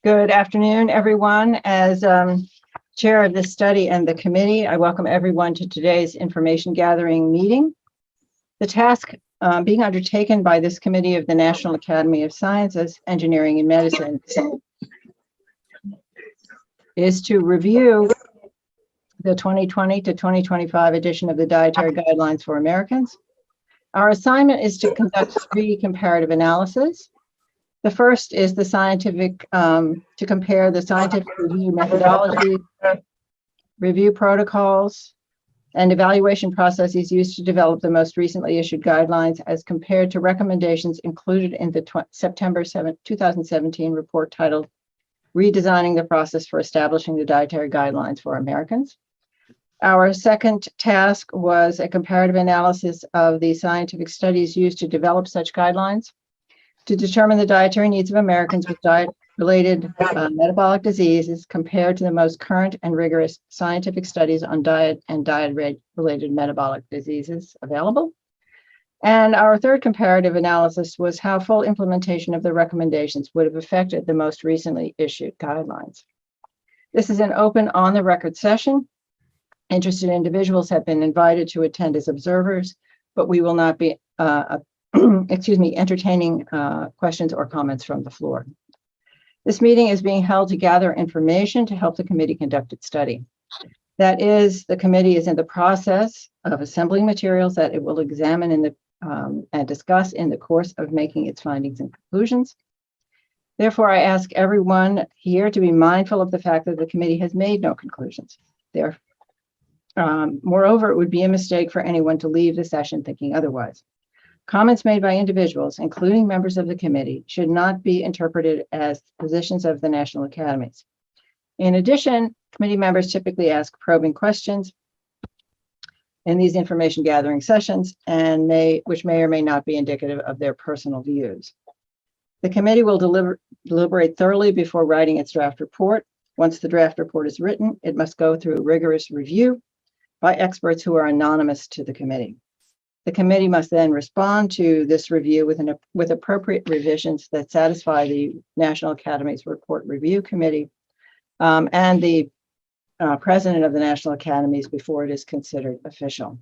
Good afternoon, everyone. As chair of this study and the committee, I welcome everyone to today's information gathering meeting. The task being undertaken by this committee of the National Academy of Sciences, Engineering, and Medicine is to review the 2020 to 2025 edition of the Dietary Guidelines for Americans. Our assignment is to conduct 3 comparative analyses. The first is the scientific, to compare the scientific review methodology, review protocols, and evaluation processes used to develop the most recently issued guidelines as compared to recommendations included in the September 7, 2017 report titled Redesigning the Process for Establishing the Dietary Guidelines for Americans. Our second task was a comparative analysis of the scientific studies used to develop such guidelines to determine the dietary needs of Americans with diet-related metabolic diseases compared to the most current and rigorous scientific studies on diet and diet-related metabolic diseases available. And our third comparative analysis was how full implementation of the recommendations would have affected the most recently issued guidelines. This is an open on-the-record session. Interested individuals have been invited to attend as observers, but we will not be entertaining questions or comments from the floor. This meeting is being held to gather information to help the committee conduct its study. That is, the committee is in the process of assembling materials that it will examine in the and discuss in the course of making its findings and conclusions. Therefore, I ask everyone here to be mindful of the fact that the committee has made no conclusions. Moreover, it would be a mistake for anyone to leave the session thinking otherwise. Comments made by individuals, including members of the committee, should not be interpreted as positions of the National Academies. In addition, committee members typically ask probing questions in these information gathering sessions, and which may or may not be indicative of their personal views. The committee will deliberate thoroughly before writing its draft report. Once the draft report is written, it must go through rigorous review by experts who are anonymous to the committee. The committee must then respond to this review with appropriate revisions that satisfy the National Academy's Report Review Committee and the President of the National Academies before it is considered official.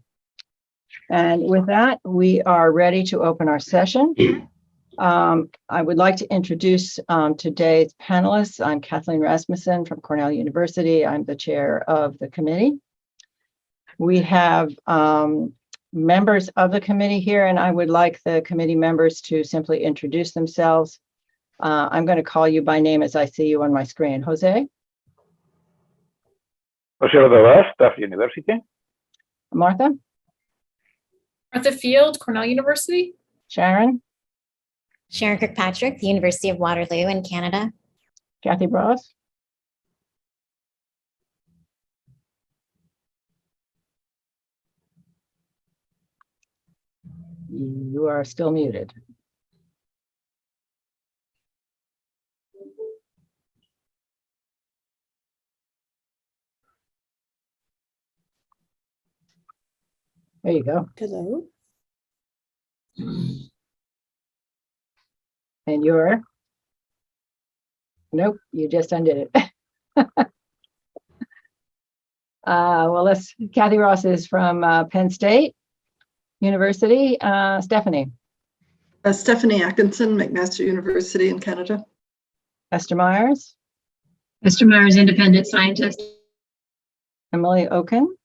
And with that, we are ready to open our session. I would like to introduce today's panelists. I'm Kathleen Rasmussen from Cornell University. I'm the chair of the committee. We have members of the committee here, and I would like the committee members to simply introduce themselves. I'm going to call you by name as I see you on my screen. Jose? Jose Rodriguez, Staff University. Martha? Martha Field, Cornell University. Sharon? Sharon Kirkpatrick, the University of Waterloo in Canada. Kathy Bross? You are still muted. There you go. Hello. And you're? Nope, you just undid it. Well, Kathy Ross is from Penn State University. Stephanie? Stephanie Atkinson, McMaster University in Canada. Esther Myers? Esther Myers, independent scientist. Emily Oken?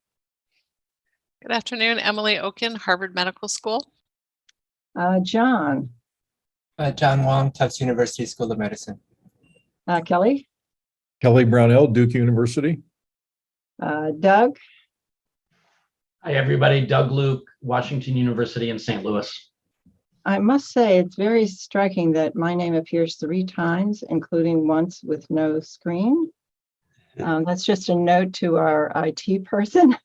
Good afternoon, Emily Oken, Harvard Medical School. John? John Wong, Tufts University School of Medicine. Kelly? Kelly Brownell, Duke University. Doug? Hi, everybody. Doug Luke, Washington University in St. Louis. I must say it's very striking that my name appears 3 times, including once with no screen. That's just a note to our IT person.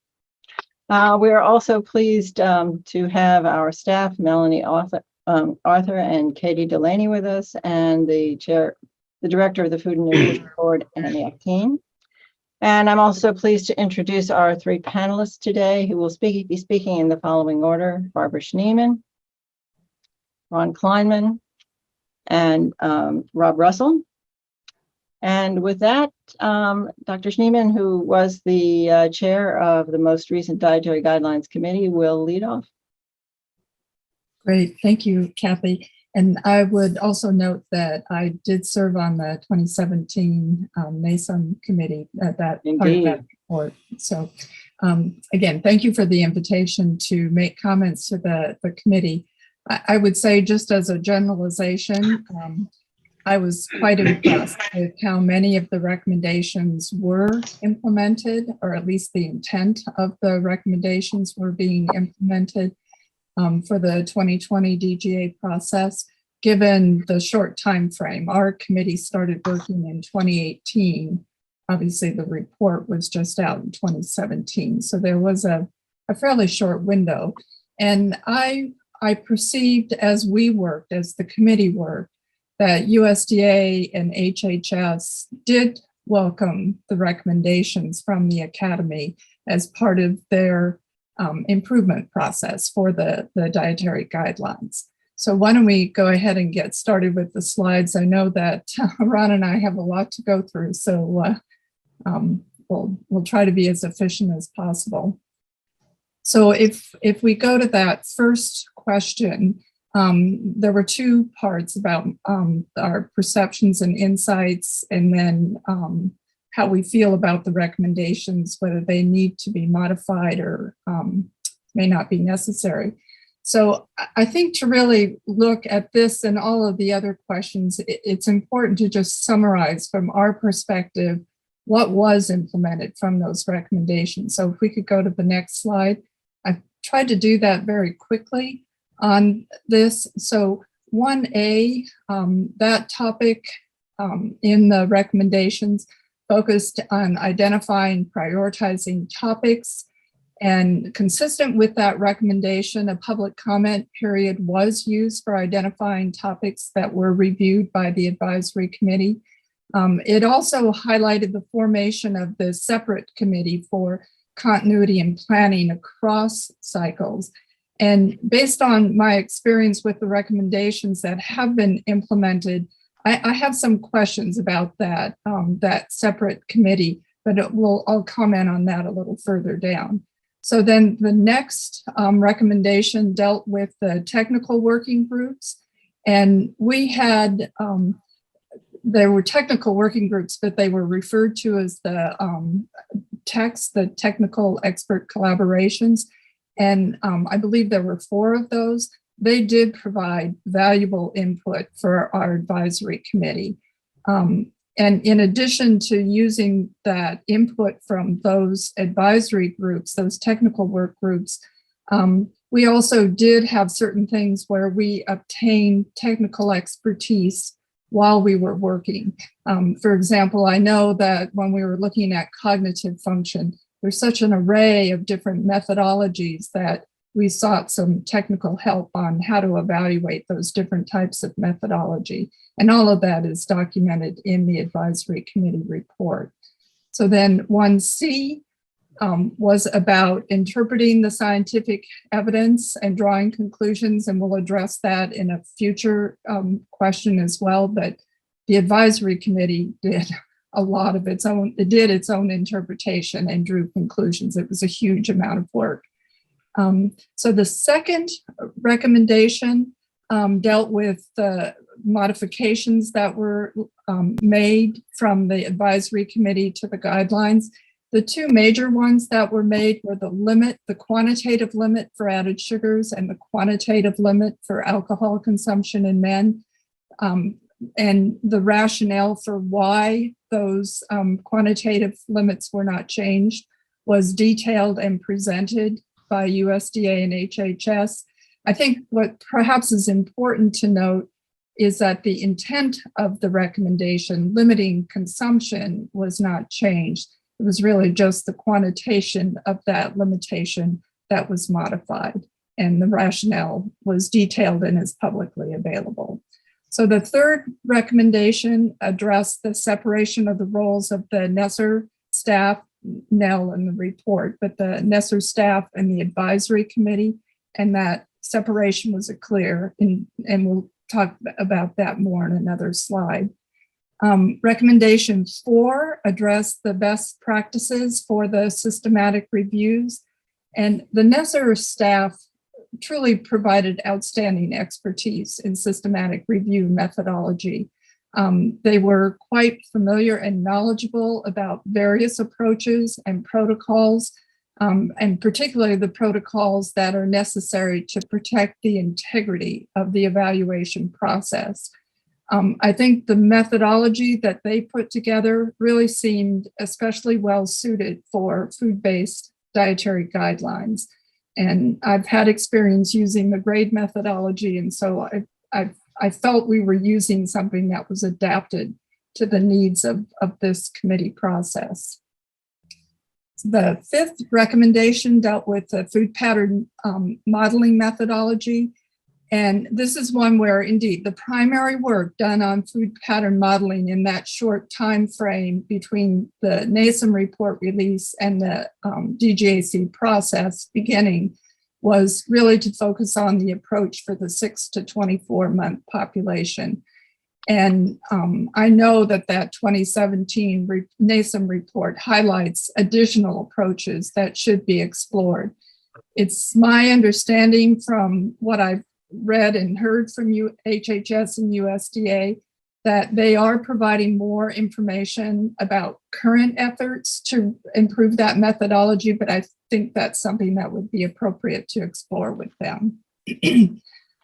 We are also pleased to have our staff, Melanie Arthur and Katie Delaney with us, and the director of the Food and Nutrition Board, Annie Akin. And I'm also pleased to introduce our 3 panelists today who will be speaking in the following order: Barbara Schneeman, Ron Kleinman, and Rob Russell. And with that, Dr. Schneeman, who was the chair of the most recent Dietary Guidelines Committee, will lead off. Great, thank you, Kathy. And I would also note that I did serve on the 2017 NESR committee at that part of that report. So again, thank you for the invitation to make comments to the committee. I would say, just as a generalization, I was quite impressed with how many of the recommendations were implemented, or at least the intent of the recommendations were being implemented for the 2020 DGA process, given the short time frame. Our committee started working in 2018. Obviously, the report was just out in 2017, so there was a fairly short window. And I perceived, as we worked, as the committee worked, that USDA and HHS did welcome the recommendations from the Academy as part of their improvement process for the dietary guidelines. So why don't we go ahead and get started with the slides? I know that Ron and I have a lot to go through, so we'll try to be as efficient as possible. So if we go to that first question, there were two parts about our perceptions and insights, and then how we feel about the recommendations, whether they need to be modified or may not be necessary. So I think to really look at this and all of the other questions, it's important to just summarize from our perspective what was implemented from those recommendations. So if we could go to the next slide. I've tried to do that very quickly on this. So 1A, that topic in the recommendations focused on identifying, prioritizing topics, and consistent with that recommendation, a public comment period was used for identifying topics that were reviewed by the advisory committee. It also highlighted the formation of the separate committee for continuity and planning across cycles. And based on my experience with the recommendations that have been implemented, I have some questions about that, that separate committee, but I'll comment on that a little further down. So then the next recommendation dealt with the technical working groups. And we had, there were technical working groups, but they were referred to as the TECs, the technical expert collaborations. And I believe there were 4 of those. They did provide valuable input for our advisory committee. And in addition to using that input from those advisory groups, those technical work groups, we also did have certain things where we obtained technical expertise while we were working. For example, I know that when we were looking at cognitive function, there's such an array of different methodologies that we sought some technical help on how to evaluate those different types of methodology. And all of that is documented in the advisory committee report. So then 1C was about interpreting the scientific evidence and drawing conclusions, and we'll address that in a future question as well. But the advisory committee did a lot of its own, it did its own interpretation and drew conclusions. It was a huge amount of work. So the second recommendation dealt with the modifications that were made from the advisory committee to the guidelines. The 2 major ones that were made were the limit, the quantitative limit for added sugars and the quantitative limit for alcohol consumption in men. And the rationale for why those quantitative limits were not changed was detailed and presented by USDA and HHS. I think what perhaps is important to note is that the intent of the recommendation limiting consumption was not changed. It was really just the quantitation of that limitation that was modified, and the rationale was detailed and is publicly available. So the third recommendation addressed the separation of the roles of the NESR staff, Nell in the report, but the NESR staff and the advisory committee, and that separation was clear, and we'll talk about that more in another slide. Recommendation 4 addressed the best practices for the systematic reviews. And the NESR staff truly provided outstanding expertise in systematic review methodology. They were quite familiar and knowledgeable about various approaches and protocols, and particularly the protocols that are necessary to protect the integrity of the evaluation process. I think the methodology that they put together really seemed especially well suited for food-based dietary guidelines. And I've had experience using the grade methodology, and so I felt we were using something that was adapted to the needs of this committee process. The 5th recommendation dealt with the food pattern modeling methodology. And this is one where indeed the primary work done on food pattern modeling in that short time frame between the NASM report release and the DGAC process beginning was really to focus on the approach for the 6 to 24 month population. And I know that 2017 NASM report highlights additional approaches that should be explored. It's my understanding from what I've read and heard from HHS and USDA that they are providing more information about current efforts to improve that methodology, but I think that's something that would be appropriate to explore with them.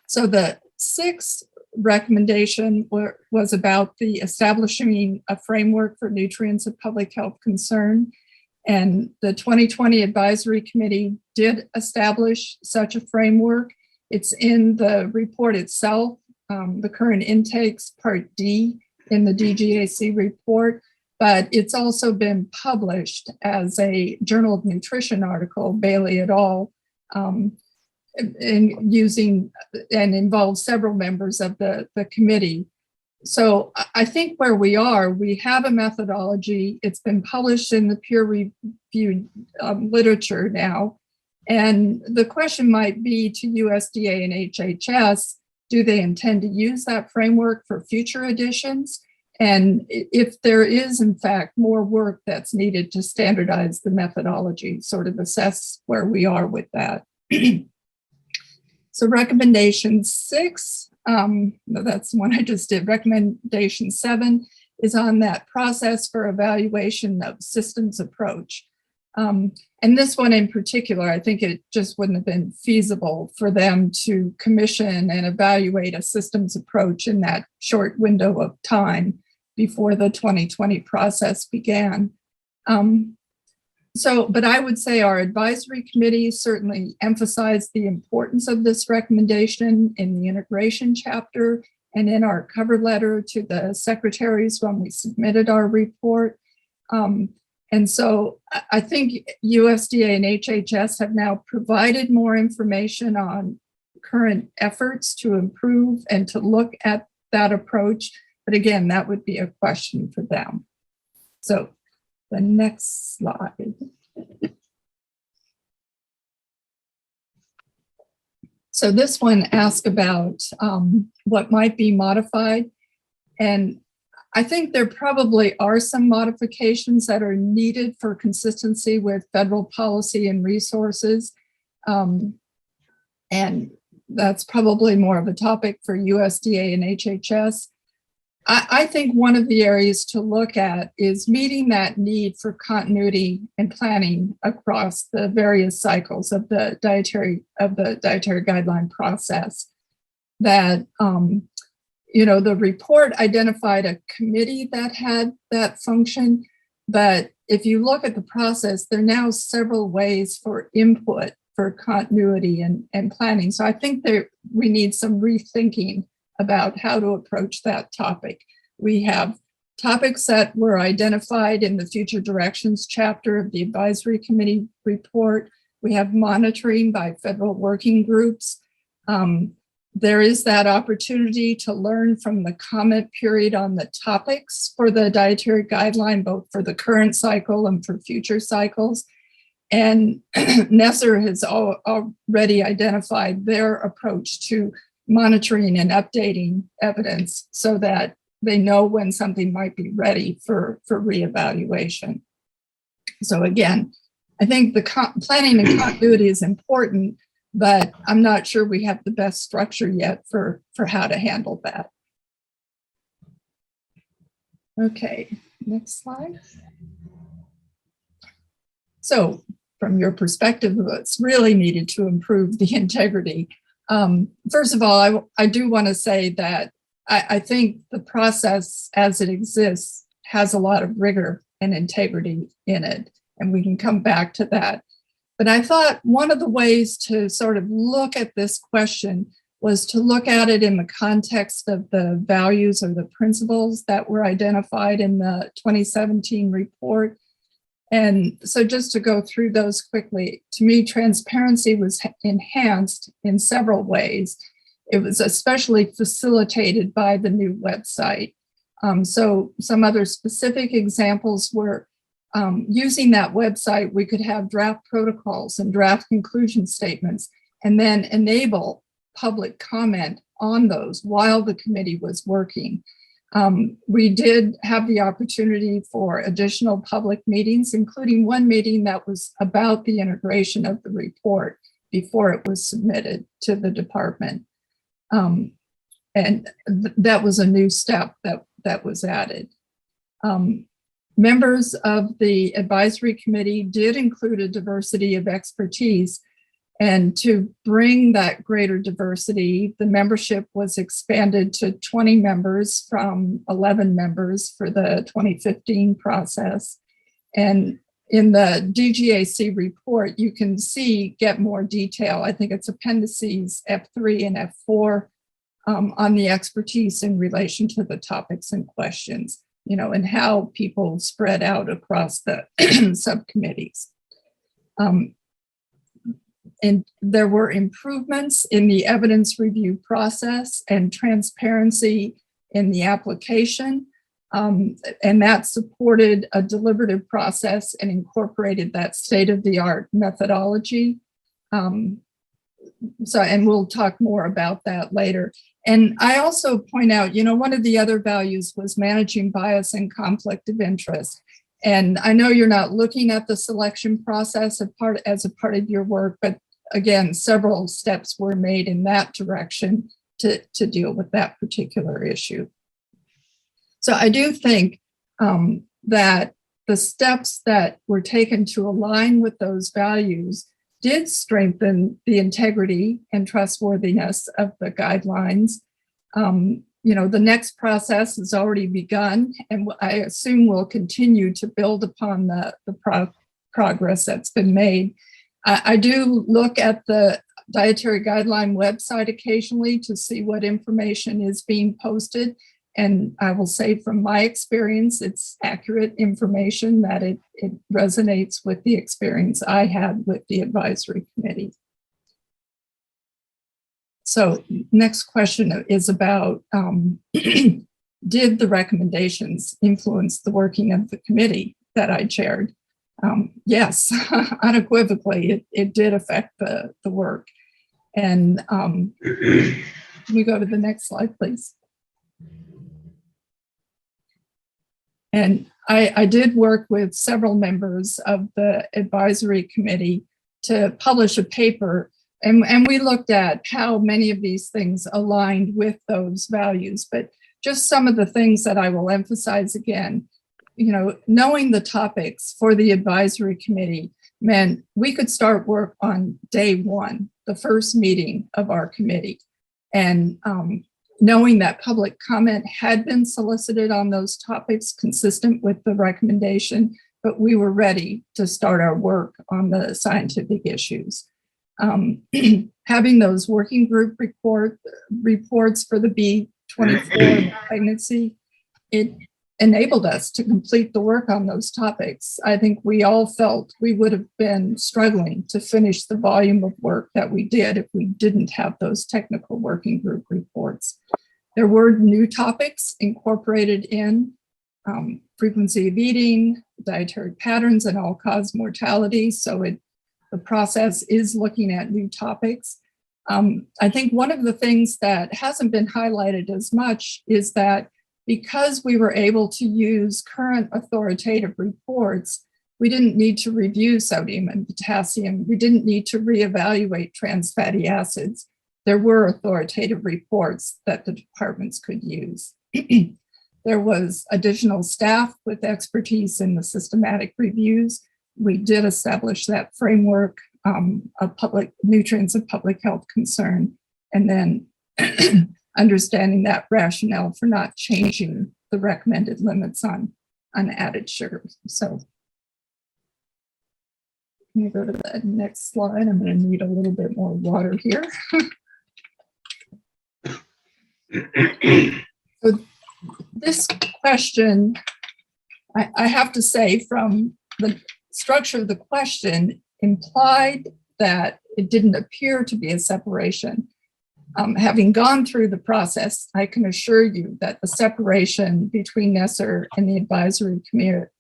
So the 6th recommendation was about the establishing a framework for nutrients of public health concern. And the 2020 Advisory Committee did establish such a framework. It's in the report itself, the current intakes, Part D in the DGAC report, but it's also been published as a Journal of Nutrition article, Bailey et al., in using and involves several members of the committee. So I think where we are, we have a methodology. It's been published in the peer-reviewed literature now. And the question might be to USDA and HHS, do they intend to use that framework for future editions? And if there is, in fact, more work that's needed to standardize the methodology, sort of assess where we are with that. So recommendation 6, that's the one I just did. Recommendation 7 is on that process for evaluation of systems approach. And this one in particular, I think it just wouldn't have been feasible for them to commission and evaluate a systems approach in that short window of time before the 2020 process began. But I would say our advisory committee certainly emphasized the importance of this recommendation in the integration chapter and in our cover letter to the secretaries when we submitted our report. And so I think USDA and HHS have now provided more information on current efforts to improve and to look at that approach. But again, that would be a question for them. So the next slide. So this one asks about what might be modified. And I think there probably are some modifications that are needed for consistency with federal policy and resources. And that's probably more of a topic for USDA and HHS. I think one of the areas to look at is meeting that need for continuity and planning across the various cycles of the dietary guideline process. That the report identified a committee that had that function, but if you look at the process, there are now several ways for input for continuity and planning. So I think we need some rethinking about how to approach that topic. We have topics that were identified in the Future Directions chapter of the Advisory Committee report. We have monitoring by federal working groups. There is that opportunity to learn from the comment period on the topics for the dietary guideline, both for the current cycle and for future cycles. And NESR has already identified their approach to monitoring and updating evidence so that they know when something might be ready for reevaluation. So again, I think the planning and continuity is important, but I'm not sure we have the best structure yet for how to handle that. Okay, next slide. So from your perspective, what's really needed to improve the integrity? First of all, I do want to say that I think the process as it exists has a lot of rigor and integrity in it, and we can come back to that. But I thought one of the ways to sort of look at this question was to look at it in the context of the values or the principles that were identified in the 2017 report. And so just to go through those quickly, to me, transparency was enhanced in several ways. It was especially facilitated by the new website. So some other specific examples were using that website, we could have draft protocols and draft conclusion statements, and then enable public comment on those while the committee was working. We did have the opportunity for additional public meetings, including one meeting that was about the integration of the report before it was submitted to the department. That was a new step that was added. Members of the advisory committee did include a diversity of expertise, and to bring that greater diversity, the membership was expanded to 20 members from 11 members for the 2015 process. And in the DGAC report, you can get more detail. I think it's appendices F3 and F4 on the expertise in relation to the topics and questions, and how people spread out across the subcommittees. And there were improvements in the evidence review process and transparency in the application. And that supported a deliberative process and incorporated that state-of-the-art methodology. And we'll talk more about that later. And I also point out, one of the other values was managing bias and conflict of interest. And I know you're not looking at the selection process as a part of your work, but again, several steps were made in that direction to deal with that particular issue. So I do think that the steps that were taken to align with those values did strengthen the integrity and trustworthiness of the guidelines. The next process has already begun, and I assume will continue to build upon the progress that's been made. I do look at the dietary guideline website occasionally to see what information is being posted. And I will say from my experience, it's accurate information, that it resonates with the experience I had with the advisory committee. So next question is about, did the recommendations influence the working of the committee that I chaired? Yes, unequivocally, it did affect the work. And can we go to the next slide, please? And I did work with several members of the advisory committee to publish a paper, and we looked at how many of these things aligned with those values. But just some of the things that I will emphasize again, knowing the topics for the advisory committee meant we could start work on day one, the first meeting of our committee. And knowing that public comment had been solicited on those topics consistent with the recommendation, but we were ready to start our work on the scientific issues. Having those working group reports for the B24 pregnancy, it enabled us to complete the work on those topics. I think we all felt we would have been struggling to finish the volume of work that we did if we didn't have those technical working group reports. There were new topics incorporated in frequency of eating, dietary patterns, and all-cause mortality. So the process is looking at new topics. I think one of the things that hasn't been highlighted as much is that because we were able to use current authoritative reports, we didn't need to review sodium and potassium. We didn't need to reevaluate trans fatty acids. There were authoritative reports that the departments could use. There was additional staff with expertise in the systematic reviews. We did establish that framework of public nutrients of public health concern, and then understanding that rationale for not changing the recommended limits on added sugars. So let me go to the next slide. I'm going to need a little bit more water here. So this question, I have to say, from the structure of the question, implied that it didn't appear to be a separation. Having gone through the process, I can assure you that the separation between NESR and the advisory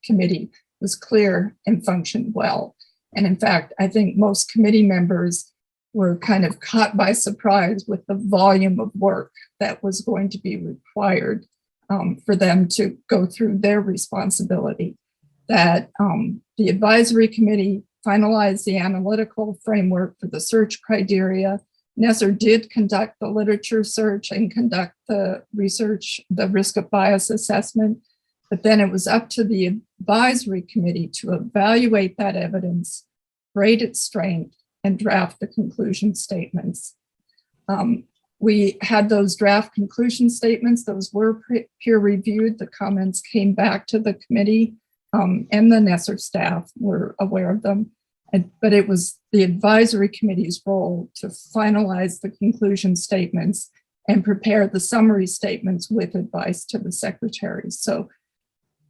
committee was clear and functioned well. And in fact, I think most committee members were kind of caught by surprise with the volume of work that was going to be required for them to go through their responsibility. That the advisory committee finalized the analytical framework for the search criteria. NESR did conduct the literature search and conduct the research, the risk of bias assessment, but then it was up to the advisory committee to evaluate that evidence, grade its strength, and draft the conclusion statements. We had those draft conclusion statements. Those were peer reviewed. The comments came back to the committee, and the NESR staff were aware of them. But it was the advisory committee's role to finalize the conclusion statements and prepare the summary statements with advice to the secretary. So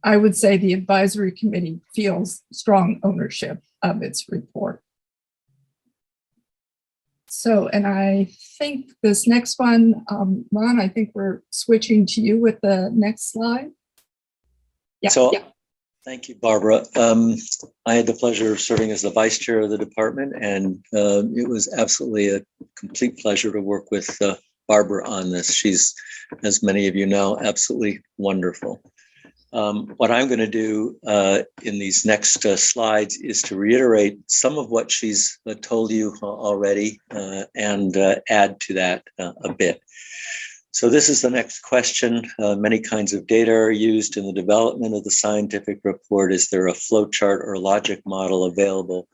I would say the advisory committee feels strong ownership of its report. So, and I think this next one, Ron, I think we're switching to you with the next slide. Yeah. Thank you, Barbara. I had the pleasure of serving as the vice chair of the department, and it was absolutely a complete pleasure to work with Barbara on this. She's, as many of you know, absolutely wonderful. What I'm going to do in these next slides is to reiterate some of what she's told you already and add to that a bit. So this is the next question. Many kinds of data are used in the development of the scientific report. Is there a flowchart or logic model available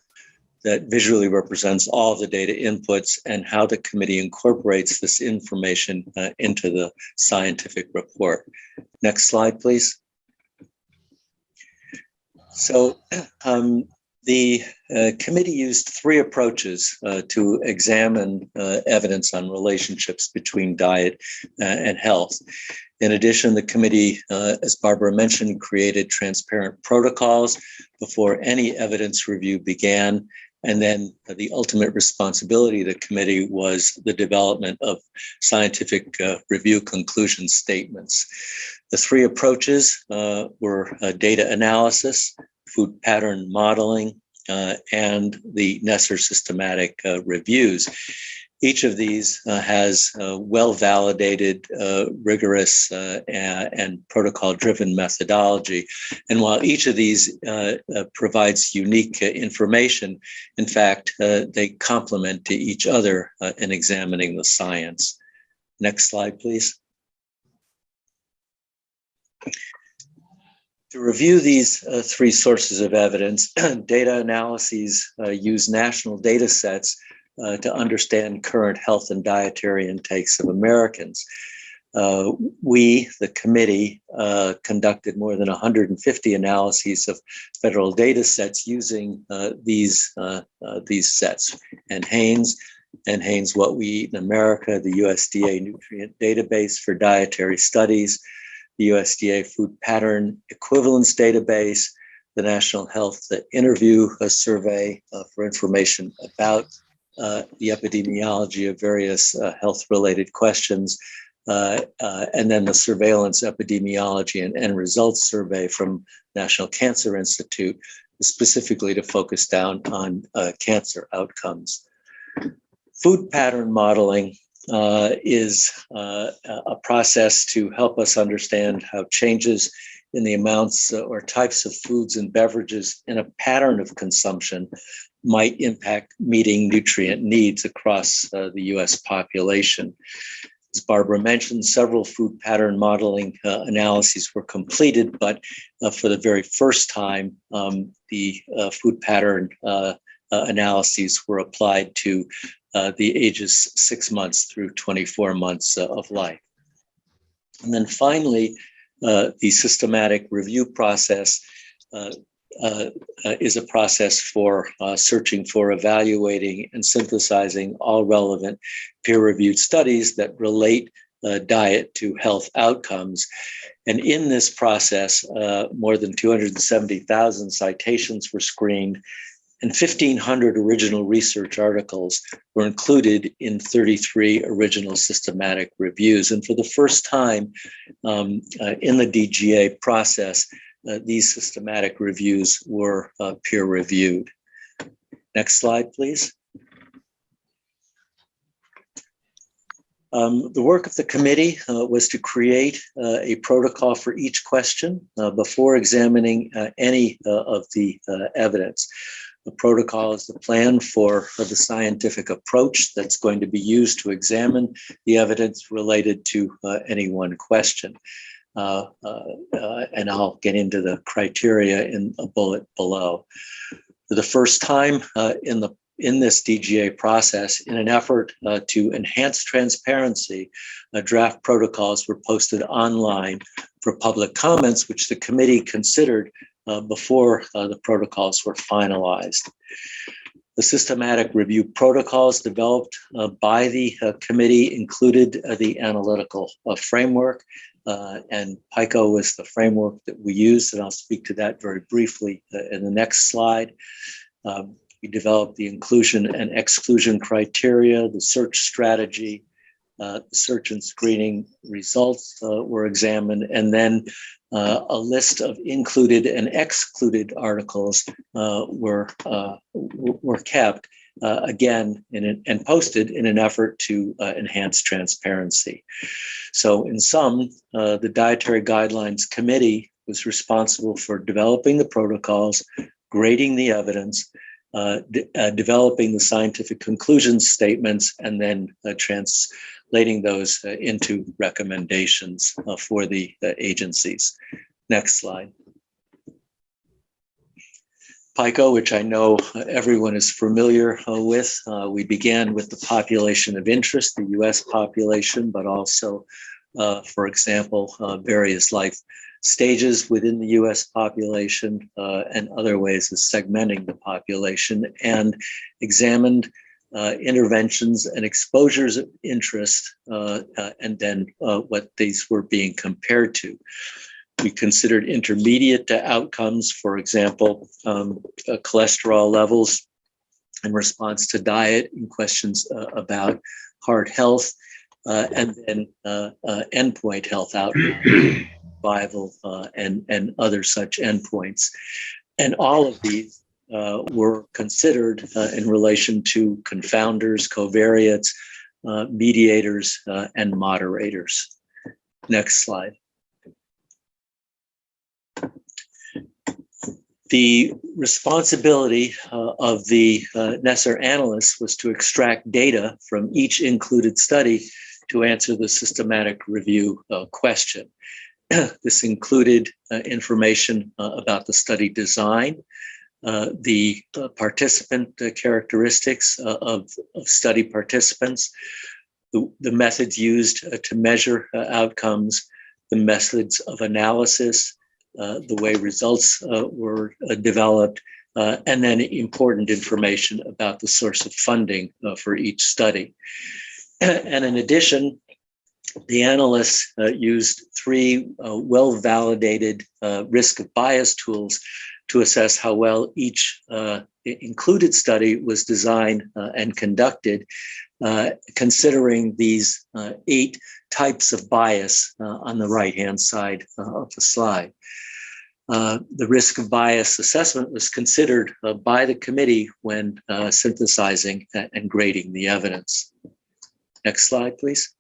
that visually represents all of the data inputs and how the committee incorporates this information into the scientific report? Next slide, please. So the committee used three approaches to examine evidence on relationships between diet and health. In addition, the committee, as Barbara mentioned, created transparent protocols before any evidence review began. And then the ultimate responsibility of the committee was the development of scientific review conclusion statements. The three approaches were data analysis, food pattern modeling, and the NESR systematic reviews. Each of these has well-validated, rigorous, and protocol-driven methodology. And while each of these provides unique information, in fact, they complement to each other in examining the science. Next slide, please. To review these three sources of evidence, data analyses use national data sets to understand current health and dietary intakes of Americans. We, the committee, conducted more than 150 analyses of federal data sets using these sets. Enhancements, What We Eat in America, the USDA Nutrient Database for Dietary Studies, the USDA Food Pattern Equivalence Database, the National Health Interview Survey for information about the epidemiology of various health-related questions, and then the Surveillance Epidemiology and End Results Survey from National Cancer Institute, specifically to focus down on cancer outcomes. Food pattern modeling is a process to help us understand how changes in the amounts or types of foods and beverages in a pattern of consumption might impact meeting nutrient needs across the U.S. population. As Barbara mentioned, several food pattern modeling analyses were completed, but for the very first time, the food pattern analyses were applied to the ages 6 months through 24 months of life. And then finally, the systematic review process is a process for searching for, evaluating, and synthesizing all relevant peer-reviewed studies that relate diet to health outcomes. And in this process, more than 270,000 citations were screened, and 1,500 original research articles were included in 33 original systematic reviews. And for the first time in the DGA process, these systematic reviews were peer-reviewed. Next slide, please. The work of the committee was to create a protocol for each question before examining any of the evidence. The protocol is the plan for the scientific approach that's going to be used to examine the evidence related to any one question. And I'll get into the criteria in a bullet below. For the first time in this DGA process, in an effort to enhance transparency, draft protocols were posted online for public comments, which the committee considered before the protocols were finalized. The systematic review protocols developed by the committee included the analytical framework, and PICO was the framework that we used, and I'll speak to that very briefly in the next slide. We developed the inclusion and exclusion criteria, the search strategy, the search and screening results were examined, and then a list of included and excluded articles were kept again and posted in an effort to enhance transparency. So in sum, the Dietary Guidelines Committee was responsible for developing the protocols, grading the evidence, developing the scientific conclusion statements, and then translating those into recommendations for the agencies. Next slide. PICO, which I know everyone is familiar with, we began with the population of interest, the US population, but also, for example, various life stages within the US population and other ways of segmenting the population, and examined interventions and exposures of interest, and then what these were being compared to. We considered intermediate outcomes, for example, cholesterol levels in response to diet, and questions about heart health, and then endpoint health outcomes, survival, and other such endpoints. And all of these were considered in relation to confounders, covariates, mediators, and moderators. Next slide. The responsibility of the NESR analysts was to extract data from each included study to answer the systematic review question. This included information about the study design, the participant characteristics of study participants, the methods used to measure outcomes, the methods of analysis, the way results were developed, and then important information about the source of funding for each study. And in addition, the analysts used three well-validated risk of bias tools to assess how well each included study was designed and conducted, considering these 8 types of bias on the right-hand side of the slide. The risk of bias assessment was considered by the committee when synthesizing and grading the evidence. Next slide, please.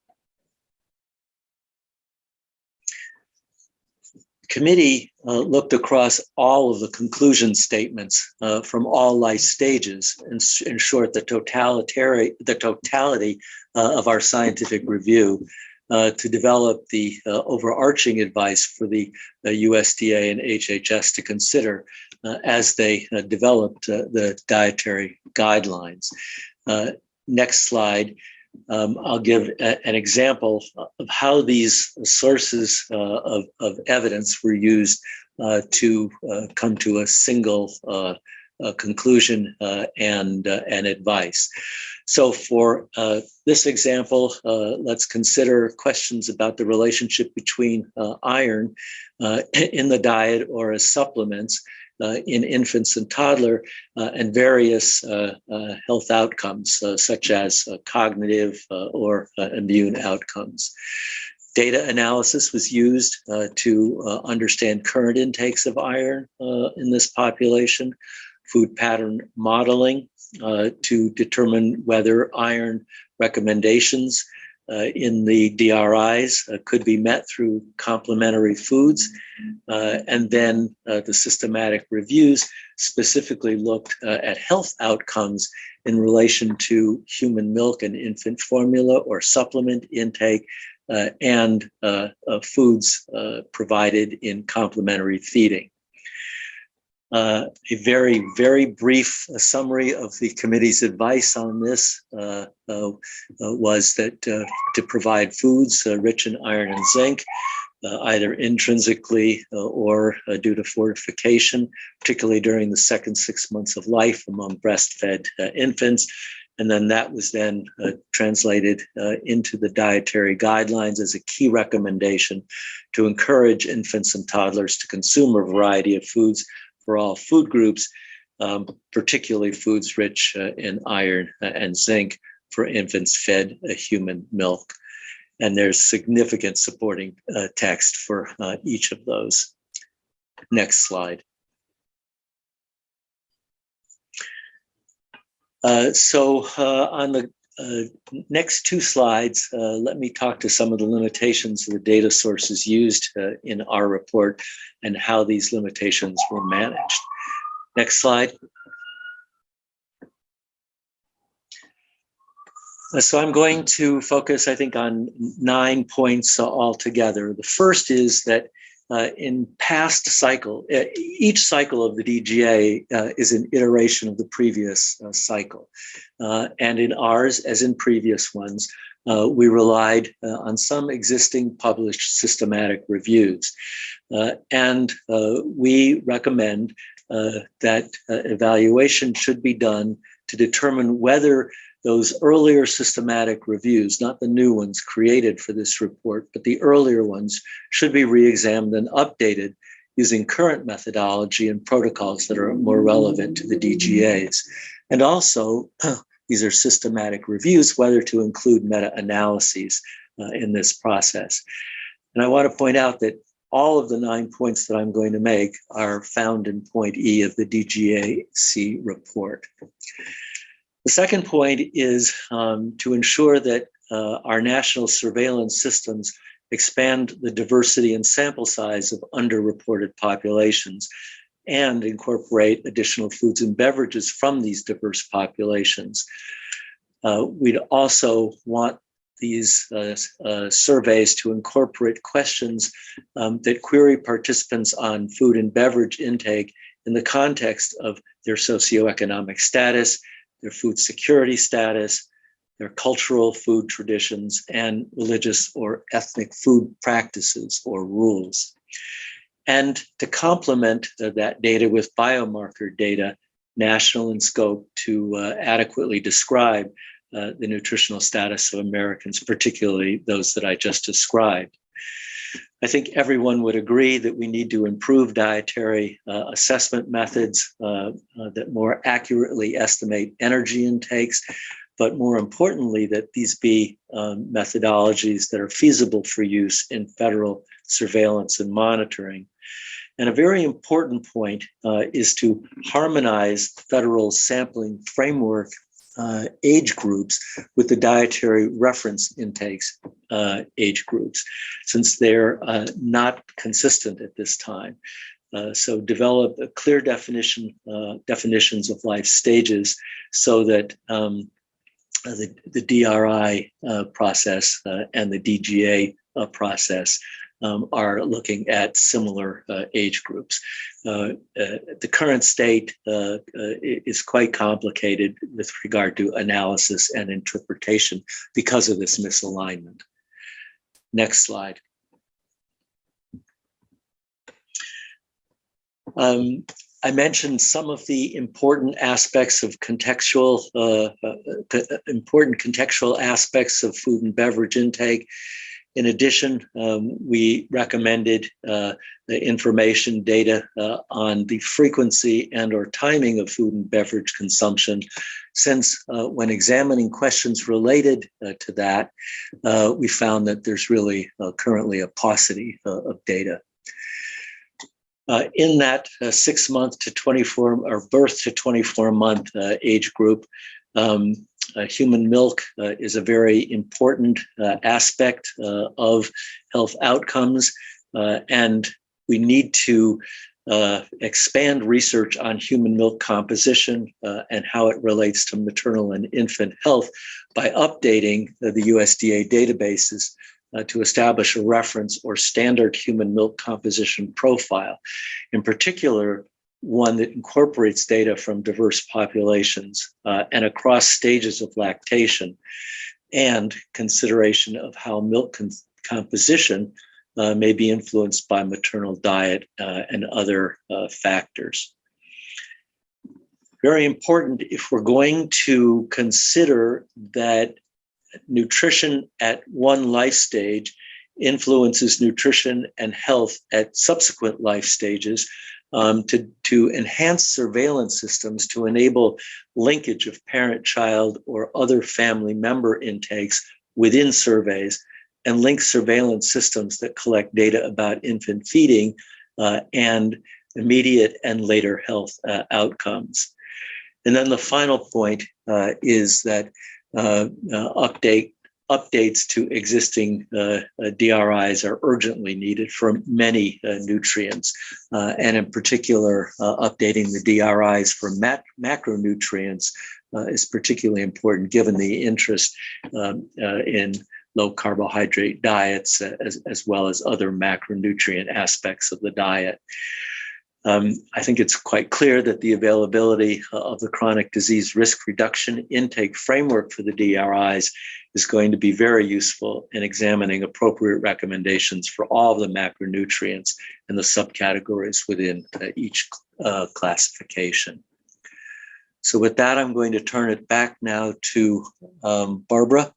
Committee looked across all of the conclusion statements from all life stages and ensured the totality of our scientific review to develop the overarching advice for the USDA and HHS to consider as they developed the dietary guidelines. Next slide. I'll give an example of how these sources of evidence were used to come to a single conclusion and advice. So for this example, let's consider questions about the relationship between iron in the diet or as supplements in infants and toddler and various health outcomes, such as cognitive or immune outcomes. Data analysis was used to understand current intakes of iron in this population, food pattern modeling to determine whether iron recommendations in the DRIs could be met through complementary foods. And then the systematic reviews specifically looked at health outcomes in relation to human milk and infant formula or supplement intake and foods provided in complementary feeding. A very, very brief summary of the committee's advice on this was that to provide foods rich in iron and zinc, either intrinsically or due to fortification, particularly during the second 6 months of life among breastfed infants. And then that was then translated into the dietary guidelines as a key recommendation to encourage infants and toddlers to consume a variety of foods for all food groups, particularly foods rich in iron and zinc for infants fed human milk. And there's significant supporting text for each of those. Next slide. So on the next two slides, let me talk to some of the limitations of the data sources used in our report and how these limitations were managed. Next slide. So I'm going to focus, I think, on 9 points altogether. The first is that in past cycle, each cycle of the DGA is an iteration of the previous cycle. And in ours, as in previous ones, we relied on some existing published systematic reviews. And we recommend that evaluation should be done to determine whether those earlier systematic reviews, not the new ones created for this report, but the earlier ones, should be re-examined and updated using current methodology and protocols that are more relevant to the DGAs. And also, these are systematic reviews, whether to include meta-analyses in this process. And I want to point out that all of the 9 points that I'm going to make are found in point E of the DGAC report. The second point is to ensure that our national surveillance systems expand the diversity and sample size of underreported populations and incorporate additional foods and beverages from these diverse populations. We'd also want these surveys to incorporate questions that query participants on food and beverage intake in the context of their socioeconomic status, their food security status, their cultural food traditions, and religious or ethnic food practices or rules. And to complement that data with biomarker data, national in scope, to adequately describe the nutritional status of Americans, particularly those that I just described. I think everyone would agree that we need to improve dietary assessment methods that more accurately estimate energy intakes, but more importantly, that these be methodologies that are feasible for use in federal surveillance and monitoring. And a very important point is to harmonize federal sampling framework age groups with the dietary reference intakes age groups, since they're not consistent at this time. So develop a clear definitions of life stages so that the DRI process and the DGA process are looking at similar age groups. The current state is quite complicated with regard to analysis and interpretation because of this misalignment. Next slide. I mentioned some of the important aspects of important contextual aspects of food and beverage intake. In addition, we recommended the information data on the frequency and or timing of food and beverage consumption, since when examining questions related to that, we found that there's really currently a paucity of data. In that 6 month to 24 or birth to 24 month age group, human milk is a very important aspect of health outcomes, and we need to expand research on human milk composition and how it relates to maternal and infant health by updating the USDA databases to establish a reference or standard human milk composition profile, in particular, one that incorporates data from diverse populations and across stages of lactation, and consideration of how milk composition may be influenced by maternal diet and other factors. Very important if we're going to consider that nutrition at one life stage influences nutrition and health at subsequent life stages, to enhance surveillance systems to enable linkage of parent-child or other family member intakes within surveys, and link surveillance systems that collect data about infant feeding and immediate and later health outcomes. And then the final point is that updates to existing DRIs are urgently needed for many nutrients, and in particular, updating the DRIs for macronutrients is particularly important given the interest in low carbohydrate diets as well as other macronutrient aspects of the diet. I think it's quite clear that the availability of the chronic disease risk reduction intake framework for the DRIs is going to be very useful in examining appropriate recommendations for all of the macronutrients and the subcategories within each classification. So with that, I'm going to turn it back now to Barbara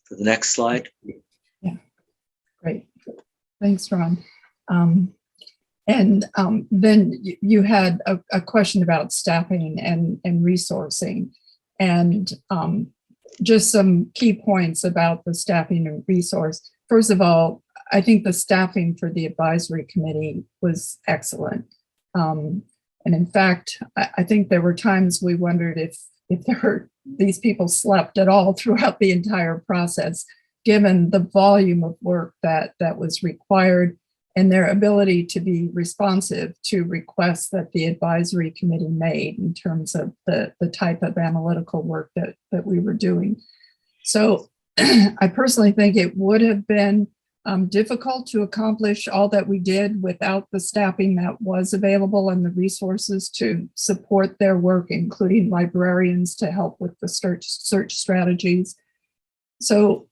for the next slide. Yeah, great. Thanks, Ron. And then you had a question about staffing and resourcing, and just some key points about the staffing and resource. First of all, I think the staffing for the advisory committee was excellent. And in fact, I think there were times we wondered if these people slept at all throughout the entire process, given the volume of work that was required and their ability to be responsive to requests that the advisory committee made in terms of the type of analytical work that we were doing. So I personally think it would have been difficult to accomplish all that we did without the staffing that was available and the resources to support their work, including librarians to help with the search strategies. So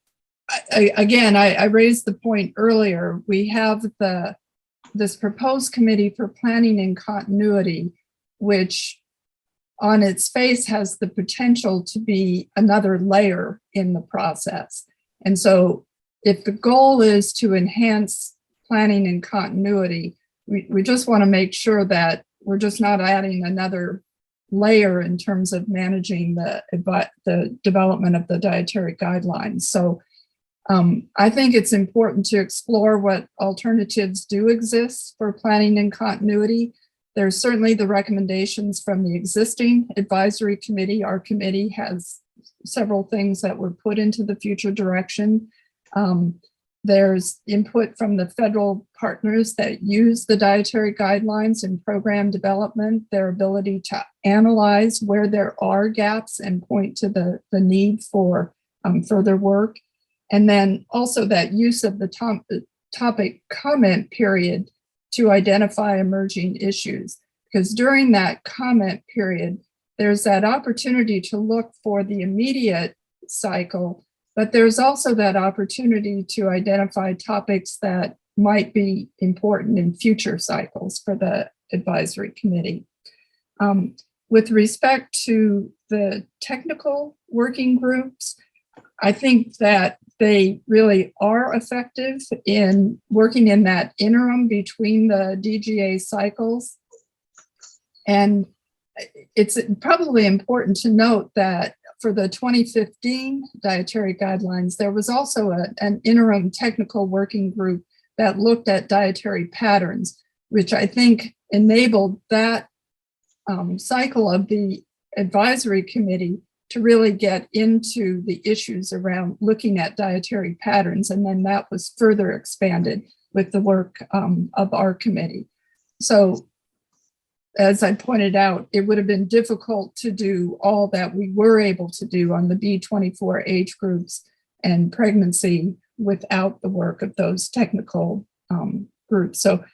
I raised the point earlier. We have this proposed committee for planning and continuity, which on its face has the potential to be another layer in the process. And so if the goal is to enhance planning and continuity, we just want to make sure that we're just not adding another layer in terms of managing the development of the dietary guidelines. So I think it's important to explore what alternatives do exist for planning and continuity. There's certainly the recommendations from the existing advisory committee. Our committee has several things that were put into the future direction. There's input from the federal partners that use the dietary guidelines in program development, their ability to analyze where there are gaps and point to the need for further work. And then also that use of the topic comment period to identify emerging issues. Because during that comment period, there's that opportunity to look for the immediate cycle, but there's also that opportunity to identify topics that might be important in future cycles for the advisory committee. With respect to the technical working groups, I think that they really are effective in working in that interim between the DGA cycles. And it's probably important to note that for the 2015 dietary guidelines, there was also an interim technical working group that looked at dietary patterns, which I think enabled that cycle of the advisory committee to really get into the issues around looking at dietary patterns. And then that was further expanded with the work of our committee. So as I pointed out, it would have been difficult to do all that we were able to do on the B24 age groups and pregnancy without the work of those technical groups. So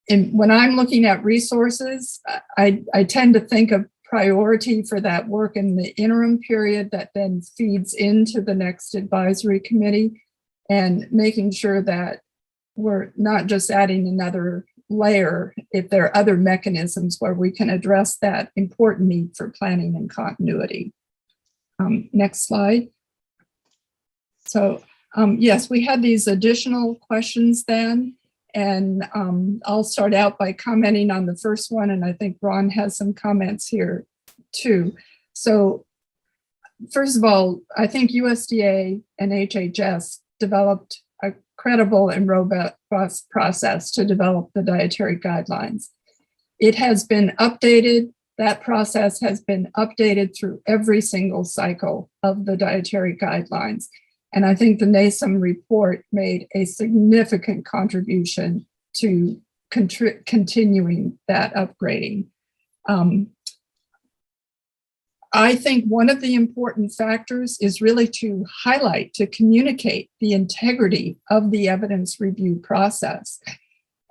when I'm looking at resources, I tend to think of priority for that work in the interim period that then feeds into the next advisory committee, and making sure that we're not just adding another layer if there are other mechanisms where we can address that important need for planning and continuity. Next slide. So yes, we had these additional questions then, and I'll start out by commenting on the first one, and I think Ron has some comments here too. So first of all, I think USDA and HHS developed a credible and robust process to develop the dietary guidelines. It has been updated. That process has been updated through every single cycle of the dietary guidelines. And I think the NASM report made a significant contribution to continuing that upgrading. I think one of the important factors is really to highlight, to communicate the integrity of the evidence review process.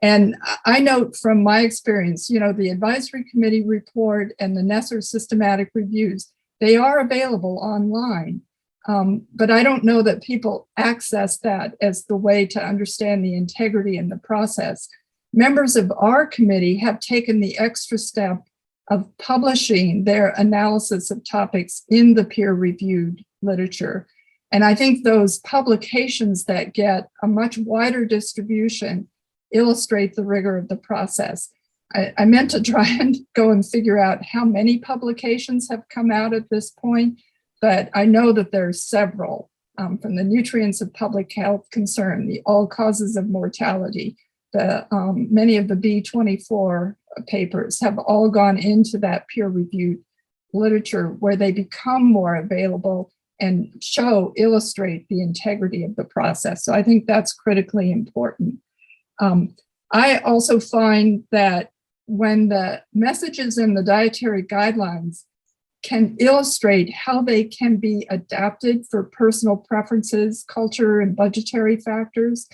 And I note from my experience, the advisory committee report and the NESR systematic reviews, they are available online. But I don't know that people access that as the way to understand the integrity in the process. Members of our committee have taken the extra step of publishing their analysis of topics in the peer-reviewed literature. And I think those publications that get a much wider distribution illustrate the rigor of the process. I meant to try and go and figure out how many publications have come out at this point, but I know that there's several, from the Nutrients of Public Health Concern, the All Causes of Mortality, many of the B24 papers have all gone into that peer-reviewed literature where they become more available and illustrate the integrity of the process. So I think that's critically important. I also find that when the messages in the dietary guidelines can illustrate how they can be adapted for personal preferences, culture, and budgetary factors,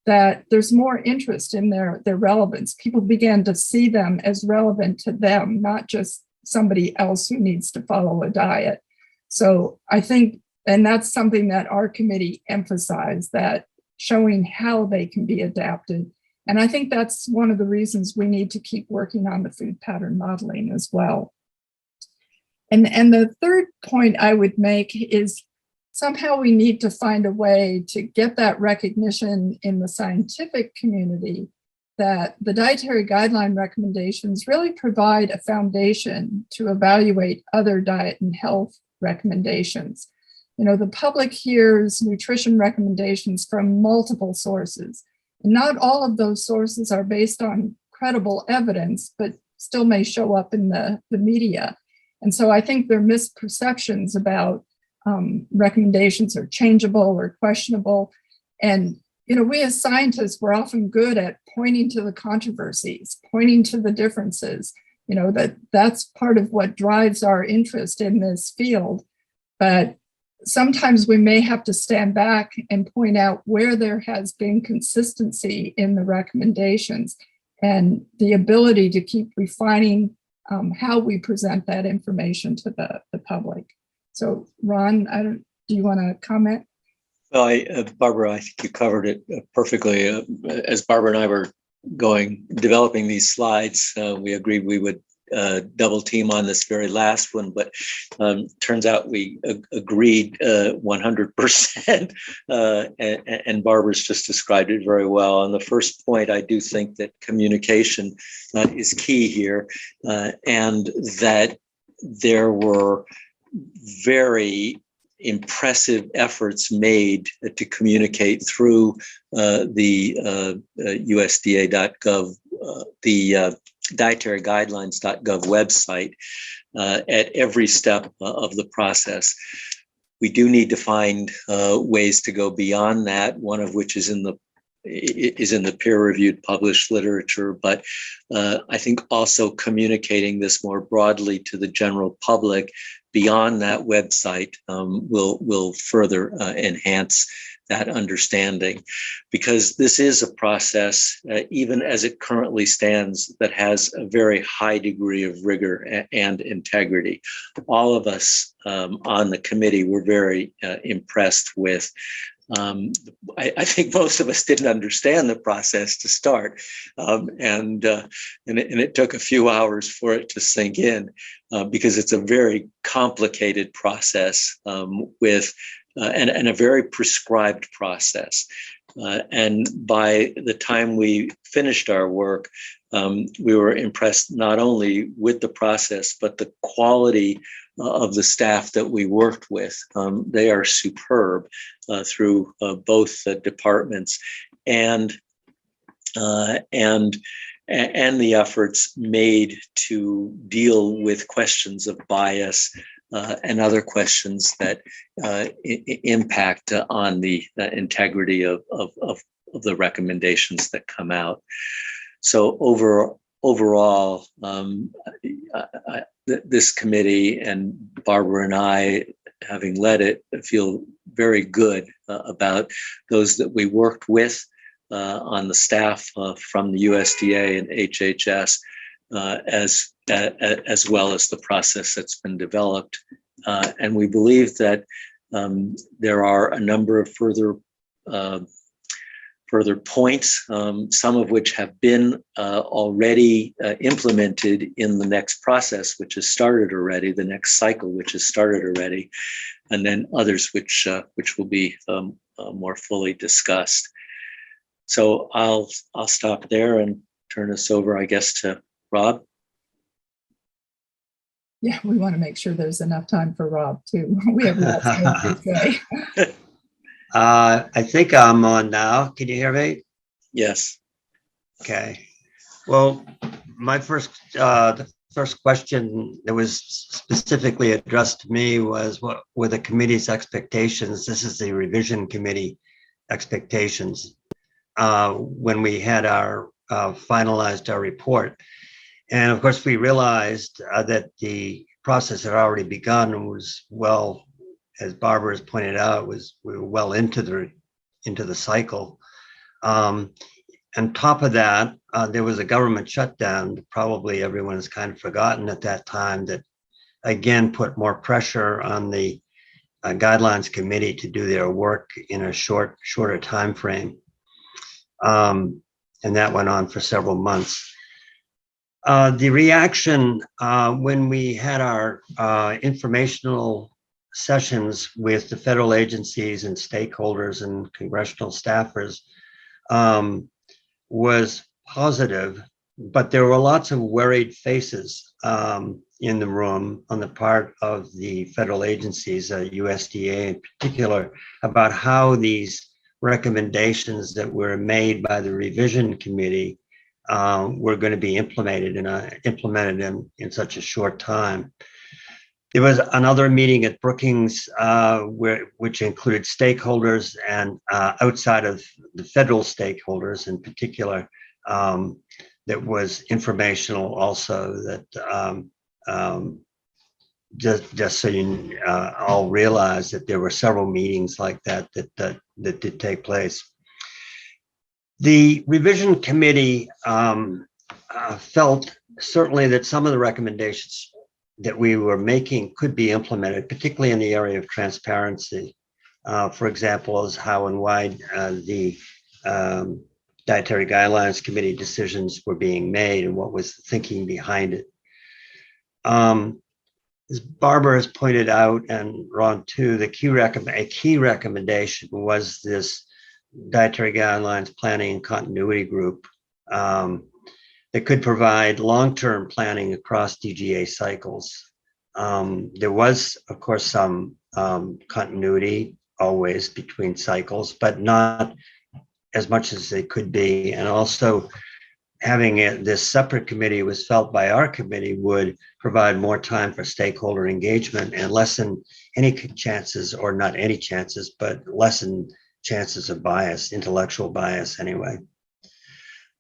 that there's more interest in their relevance. People began to see them as relevant to them, not just somebody else who needs to follow a diet. So I think, and that's something that our committee emphasized, that showing how they can be adapted. And I think that's one of the reasons we need to keep working on the food pattern modeling as well. And the third point I would make is somehow we need to find a way to get that recognition in the scientific community that the dietary guideline recommendations really provide a foundation to evaluate other diet and health recommendations. The public hears nutrition recommendations from multiple sources, and not all of those sources are based on credible evidence, but still may show up in the media. And so I think there are misperceptions about recommendations are changeable or questionable. And, we as scientists, we're often good at pointing to the controversies, pointing to the differences, that's part of what drives our interest in this field. But sometimes we may have to stand back and point out where there has been consistency in the recommendations and the ability to keep refining how we present that information to the public. So Ron, do you want to comment? Well, Barbara, I think you covered it perfectly. As Barbara and I were developing these slides, we agreed we would double team on this very last one, but turns out we agreed 100%, and Barbara's just described it very well. On the first point, I do think that communication is key here, and that there were very impressive efforts made to communicate through the USDA.gov, the dietaryguidelines.gov website at every step of the process. We do need to find ways to go beyond that, one of which is in the peer-reviewed published literature, but I think also communicating this more broadly to the general public beyond that website will further enhance that understanding, because this is a process, even as it currently stands, that has a very high degree of rigor and integrity. All of us on the committee were very impressed with. I think most of us didn't understand the process to start, and it took a few hours for it to sink in, because it's a very complicated process with and a very prescribed process. And by the time we finished our work, we were impressed not only with the process, but the quality of the staff that we worked with. They are superb through both departments, and the efforts made to deal with questions of bias and other questions that impact on the integrity of the recommendations that come out. So overall, this committee and Barbara and I, having led it, feel very good about those that we worked with on the staff from the USDA and HHS, as well as the process that's been developed. And we believe that there are a number of further points, some of which have been already implemented in the next process, which has started already, the next cycle, which has started already, and then others which will be more fully discussed. So I'll stop there and turn us over, I guess, to Rob. Yeah, we want to make sure there's enough time for Rob too. We have lots more to say. I think I'm on now. Can you hear me? Yes. Okay. Well, the first question that was specifically addressed to me was, what were the committee's expectations? This is the revision committee expectations when we had our finalized our report. And of course, we realized that the process had already begun and was well, as Barbara has pointed out, we were well into the cycle. On top of that, there was a government shutdown. Probably everyone has kind of forgotten at that time, that again put more pressure on the guidelines committee to do their work in a shorter time frame, and that went on for several months. The reaction when we had our informational sessions with the federal agencies and stakeholders and congressional staffers was positive, but there were lots of worried faces in the room on the part of the federal agencies, USDA in particular, about how these recommendations that were made by the revision committee were going to be implemented in such a short time. There was another meeting at Brookings, which included stakeholders and outside of the federal stakeholders in particular, that was informational also. That just so you all realize that there were several meetings like that did take place. The revision committee felt certainly that some of the recommendations that we were making could be implemented, particularly in the area of transparency. For example, as how and why the Dietary Guidelines Committee decisions were being made and what was the thinking behind it. As Barbara has pointed out, and Ron too, a key recommendation was this Dietary Guidelines Planning and Continuity Group that could provide long-term planning across DGA cycles. There was, of course, some continuity always between cycles, but not as much as they could be. And also having this separate committee was felt by our committee would provide more time for stakeholder engagement and lessen any chances, or not any chances, but lessen chances of bias, intellectual bias anyway.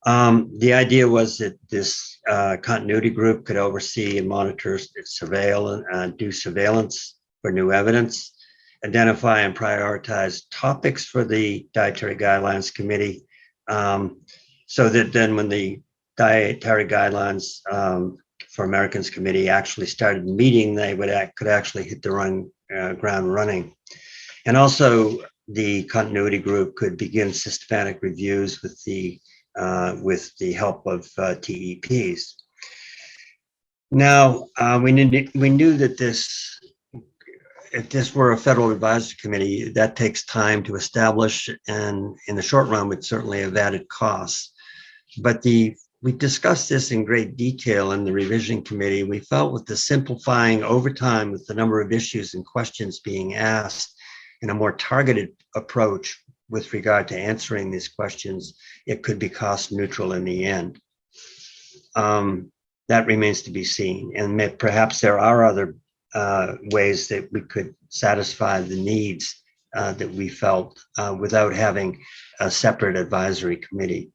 The idea was that this continuity group could oversee and monitor, surveil, and do surveillance for new evidence, identify and prioritize topics for the Dietary Guidelines Committee, so that then when the Dietary Guidelines for Americans Committee actually started meeting, they could actually hit the ground running. And also the continuity group could begin systematic reviews with the help of TEPs. Now, we knew that if this were a federal advisory committee, that takes time to establish, and in the short run would certainly have added costs. But we discussed this in great detail in the revision committee. We felt with the simplifying over time, with the number of issues and questions being asked, in a more targeted approach with regard to answering these questions, it could be cost neutral in the end. That remains to be seen. And perhaps there are other ways that we could satisfy the needs that we felt without having a separate advisory committee.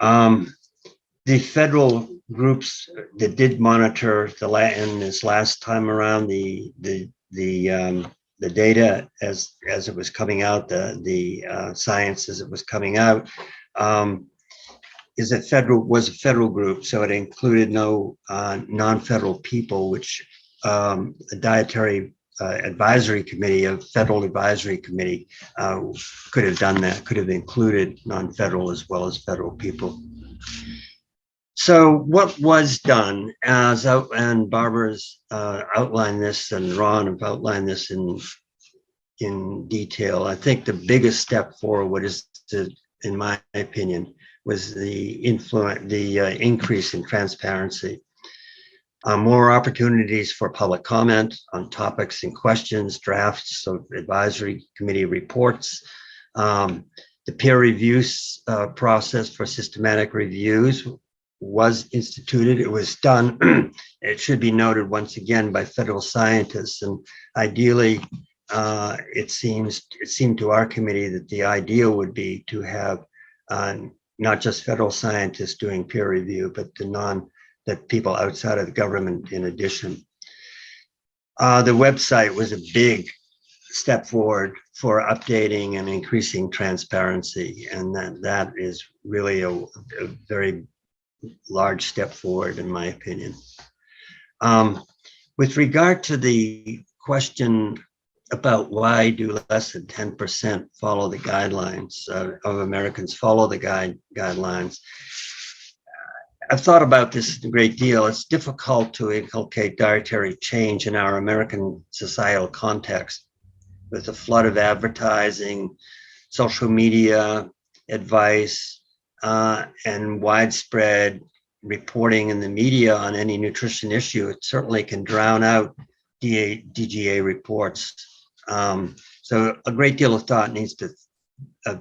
The federal groups that did monitor in this last time around the data as it was coming out, the science as it was coming out, was a federal group, so it included no non-federal people, which a dietary advisory committee, a federal advisory committee, could have done that, could have included non-federal as well as federal people. So what was done, and Barbara's outlined this, and Ron have outlined this in detail. I think the biggest step forward is, in my opinion, was the increase in transparency. More opportunities for public comment on topics and questions, drafts of advisory committee reports, the peer reviews process for systematic reviews was instituted. It was done, it should be noted once again, by federal scientists. And ideally, it seemed to our committee that the ideal would be to have not just federal scientists doing peer review, but that people outside of the government in addition. The website was a big step forward for updating and increasing transparency, and that is really a very large step forward, in my opinion. With regard to the question about why do less than 10% follow the guidelines, of Americans follow the guidelines, I've thought about this a great deal. It's difficult to inculcate dietary change in our American societal context with a flood of advertising, social media, advice, and widespread reporting in the media on any nutrition issue. It certainly can drown out DGA reports. So a great deal of thought needs to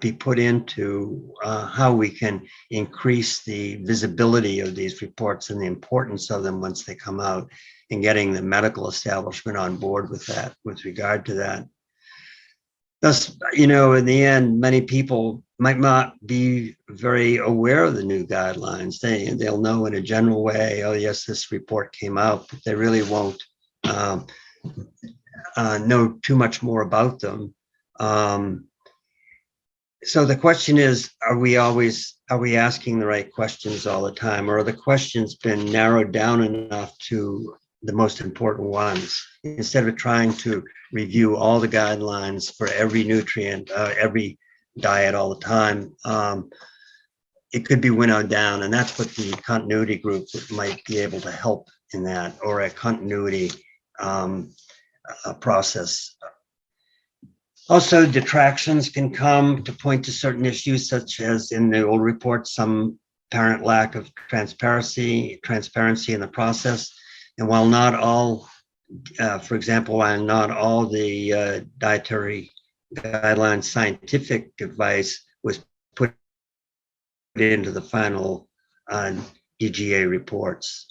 be put into how we can increase the visibility of these reports and the importance of them once they come out, and getting the medical establishment on board with that, with regard to that. Thus, in the end, many people might not be very aware of the new guidelines. They'll know in a general way, oh yes, this report came out, but they really won't know too much more about them. So the question is, are we asking the right questions all the time, or are the questions been narrowed down enough to the most important ones, instead of trying to review all the guidelines for every nutrient, every diet all the time? It could be winnowed down, and that's what the continuity group might be able to help in that, or a continuity process. Also, detractions can come to point to certain issues, such as in the old report, some apparent lack of transparency in the process. And while not all, for example, while not all the dietary guidelines scientific advice was put into the final DGA reports.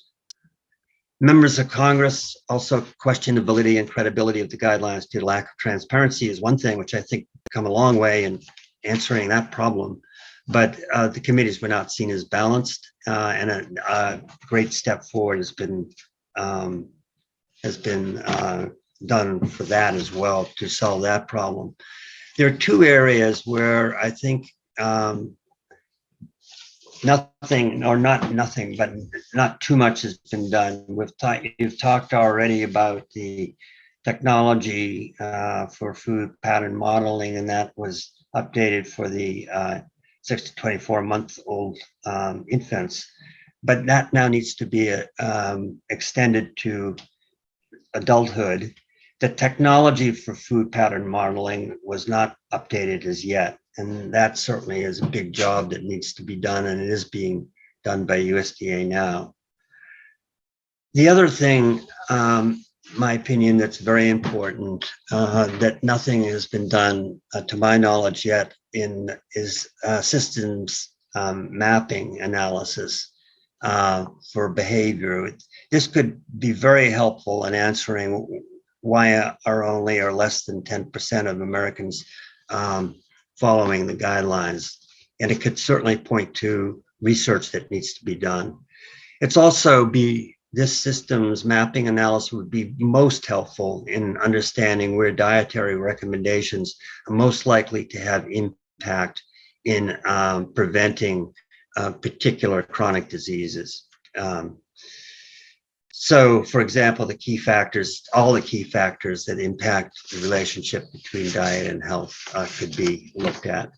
Members of Congress also question the validity and credibility of the guidelines due to lack of transparency is one thing, which I think come a long way in answering that problem. But the committees were not seen as balanced, and a great step forward has been done for that as well, to solve that problem. There are two areas where I think nothing, or not nothing, but not too much has been done. You've talked already about the technology for food pattern modeling, and that was updated for the 6 to 24-month-old infants. But that now needs to be extended to adulthood. The technology for food pattern modeling was not updated as yet. And that certainly is a big job that needs to be done, and it is being done by USDA now. The other thing, my opinion, that's very important, that nothing has been done, to my knowledge yet, is systems mapping analysis for behavior. This could be very helpful in answering why are only or less than 10% of Americans following the guidelines. And it could certainly point to research that needs to be done. It's also this systems mapping analysis would be most helpful in understanding where dietary recommendations are most likely to have impact in preventing particular chronic diseases. So, for example, all the key factors that impact the relationship between diet and health could be looked at.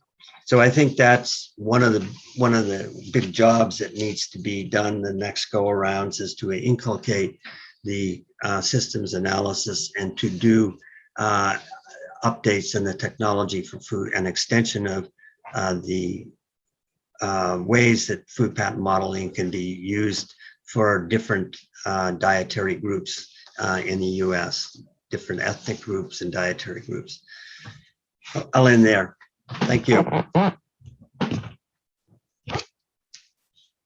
So I think that's one of the big jobs that needs to be done the next go-arounds, is to inculcate the systems analysis and to do updates in the technology for food, and extension of the ways that food pattern modeling can be used for different dietary groups in the US, different ethnic groups and dietary groups. I'll end there. Thank you.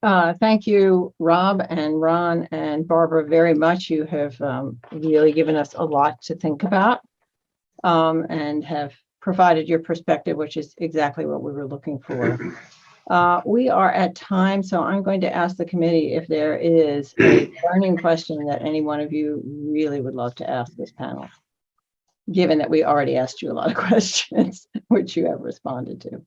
Thank you, Rob and Ron and Barbara, very much. You have really given us a lot to think about, and have provided your perspective, which is exactly what we were looking for. We are at time, so I'm going to ask the committee if there is a burning question that any one of you really would love to ask this panel, given that we already asked you a lot of questions, which you have responded to.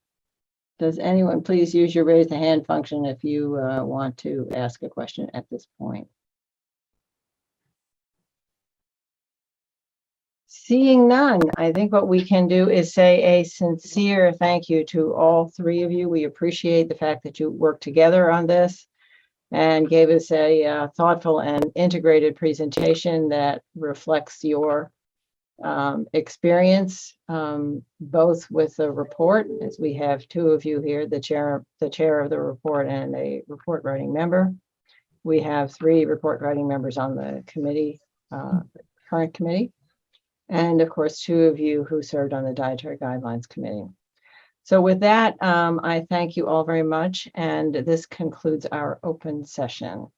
Does anyone please use your raise the hand function if you want to ask a question at this point? Seeing none, I think what we can do is say a sincere thank you to all three of you. We appreciate the fact that you worked together on this and gave us a thoughtful and integrated presentation that reflects your experience, both with the report, as we have two of you here, the chair of the report and a report writing member. We have 3 report writing members on the committee, current committee. And of course, 2 of you who served on the Dietary Guidelines Committee. So with that, I thank you all very much, and this concludes our open session.